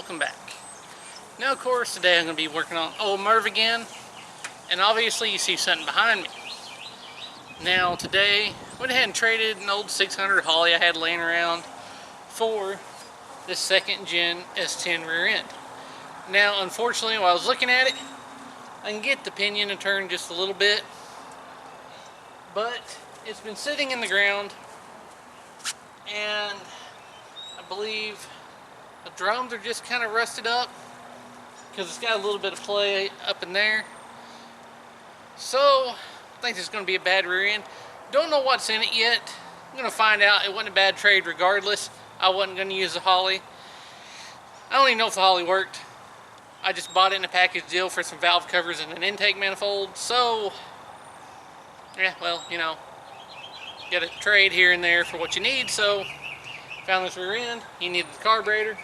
welcome back. Now of course today I'm going to be working on old Merv again, and obviously you see something behind me. Now today went ahead and traded an old 600 Holly I had laying around for this second gen S10 rear end. Now unfortunately while I was looking at it, I can get the pinion to turn just a little bit, but it's been sitting in the ground, and I believe the drums are just kind of rusted up because it's got a little bit of play up in there. So I think it's going to be a bad rear end. Don't know what's in it yet. I'm going to find out. It wasn't a bad trade regardless. I wasn't going to use the Holly. I don't even know if the Holly worked. I just bought it in a package deal for some valve covers and an intake manifold. So yeah, well, you know, get a trade here and there for what you need. So found this rear end. You needed the carburetor.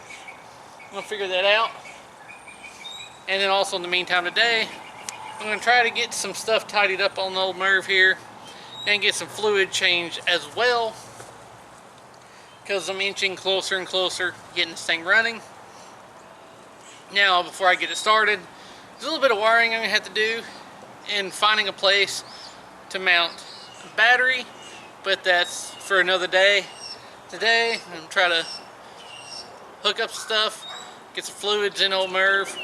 I'm going to figure that out. And then also in the meantime today, I'm going to try to get some stuff tidied up on the old Merv here and get some fluid changed as well, because I'm inching closer and closer getting this thing running. Now before I get it started, there's a little bit of wiring I'm going to have to do and finding a place to mount a battery, but that's for another day. Today I'm going to try to hook up some stuff, get some fluids in old Merv,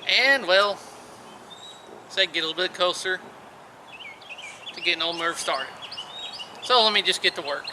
and well, say get a little bit closer to getting old Merv started. So let me just get to work.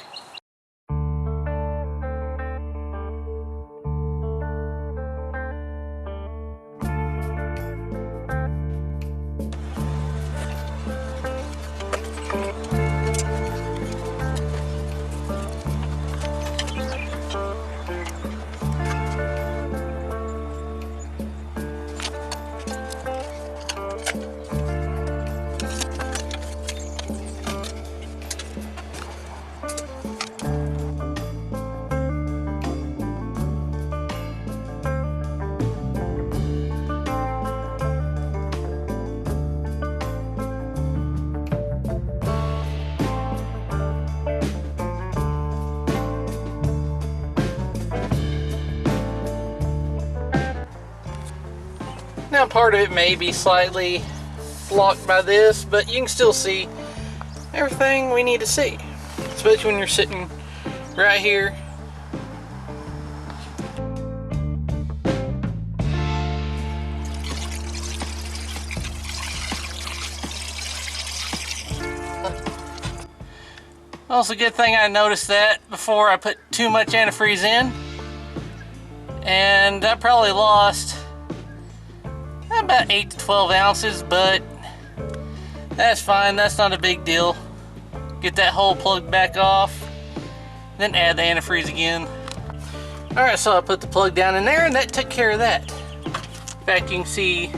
Now part of it may be slightly blocked by this, but you can still see everything we need to see, especially when you're sitting right here. Also, good thing I noticed that before I put too much antifreeze in, and I probably lost about 8 to 12 ounces, but that's fine. That's not a big deal. Get that hole plugged back off, then add the antifreeze again. Alright, so I put the plug down in there, and that took care of that. In fact, you can see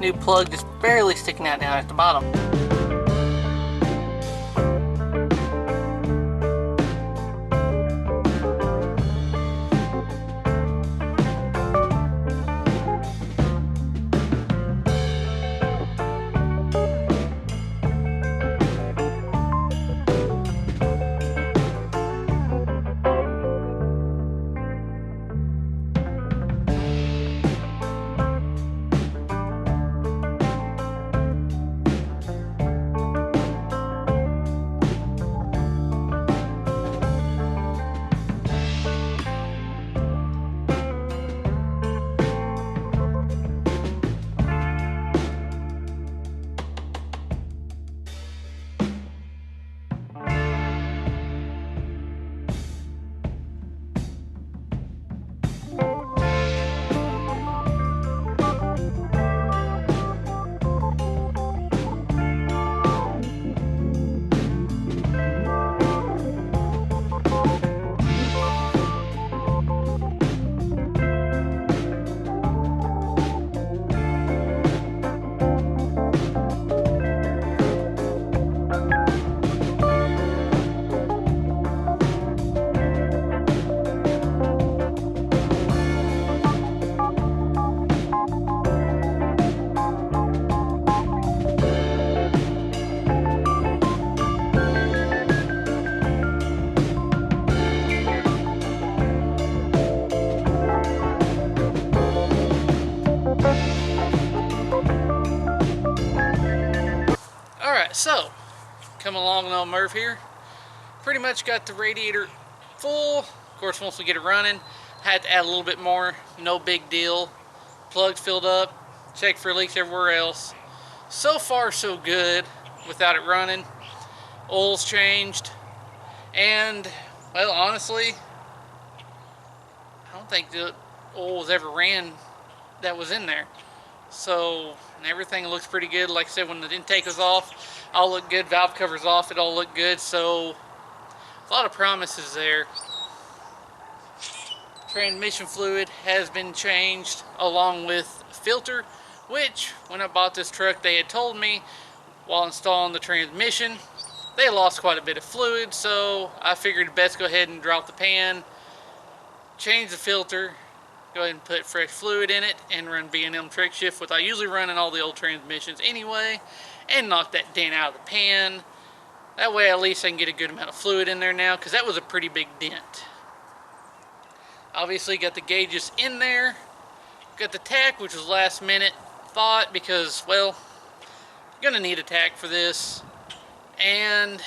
new plug just barely sticking out down at the bottom. Alright, so coming along on Merv here. Pretty much got the radiator full. Of course, once we get it running, had to add a little bit more. No big deal. Plugs filled up. Check for leaks everywhere else. So far, so good without it running. Oil's changed. And, well, honestly, I don't think the oil was ever ran that was in there. So, everything looks pretty good. Like I said, when the intake was off, all looked good. Valve covers off, it all looked good. So, a lot of promises there. Transmission fluid has been changed along with filter, which when I bought this truck they had told me while installing the transmission they lost quite a bit of fluid, so I figured best go ahead and drop the pan, change the filter, go ahead and put fresh fluid in it and run B&M trick shift, which I usually run in all the old transmissions anyway, and knock that dent out of the pan. That way at least I can get a good amount of fluid in there now, because that was a pretty big dent. Obviously got the gauges in there. Got the tack, which was last minute thought, because, well, you're gonna need a tack for this. And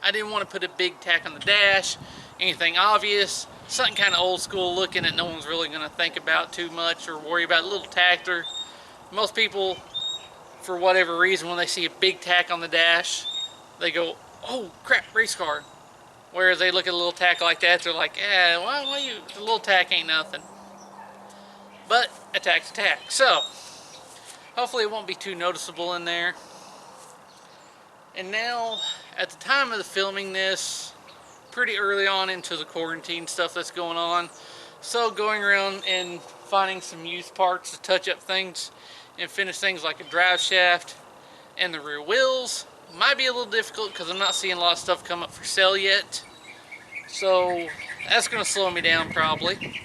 I didn't want to put a big tack on the dash, anything obvious, something kind of old school looking that no one's really gonna think about too much or worry about. A little tacker. Most people, for whatever reason, when they see a big tack on the dash, they go, oh crap, race car. Whereas they look at a little tack like that, they're like, why you, the little tack ain't nothing. But a tack's a tack. So, hopefully it won't be too noticeable in there. And now, at the time of the filming this, pretty early on into the quarantine stuff that's going on. So going around and finding some used parts to touch up things and finish things like a drive shaft and the rear wheels might be a little difficult because I'm not seeing a lot of stuff come up for sale yet. So that's going to slow me down probably,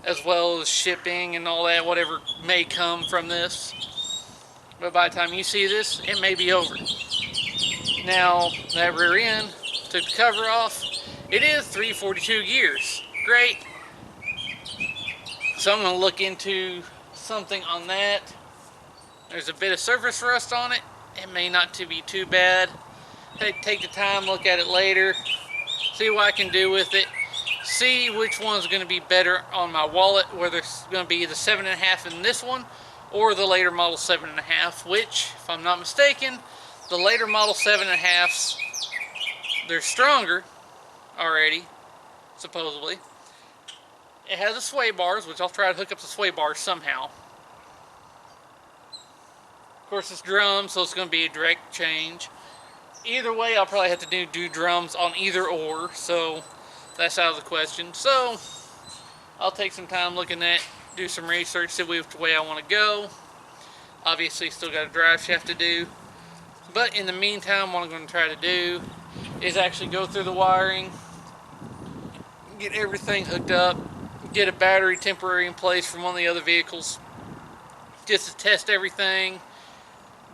as well as shipping and all that, whatever may come from this. But by the time you see this, it may be over. Now, that rear end, took the cover off. It is 342 gears. Great. So I'm going to look into something on that. There's a bit of surface rust on it. It may not be too bad. Take the time, look at it later, see what I can do with it, see which one's going to be better on my wallet, whether it's going to be the 7.5 in this one or the later model 7.5, which, if I'm not mistaken, the later model 7.5s, they're stronger already, supposedly. It has the sway bars, which I'll try to hook up the sway bars somehow. Of course, it's drums, so it's going to be a direct change. Either way, I'll probably have to do drums on either or, so that's out of the question. So, I'll take some time looking at, do some research, see which way I want to go. Obviously, still got a drive shaft to do. But in the meantime, what I'm going to try to do is actually go through the wiring, get everything hooked up, get a battery temporary in place from one of the other vehicles, just to test everything,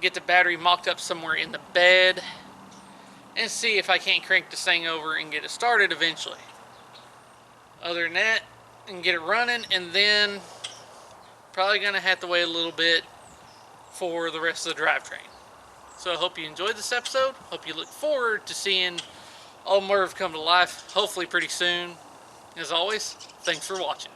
get the battery mocked up somewhere in the bed, and see if I can't crank this thing over and get it started eventually. Other than that, and get it running, and then probably going to have to wait a little bit for the rest of the drivetrain. So I hope you enjoyed this episode. Hope you look forward to seeing all Merv come to life, hopefully pretty soon. As always, thanks for watching.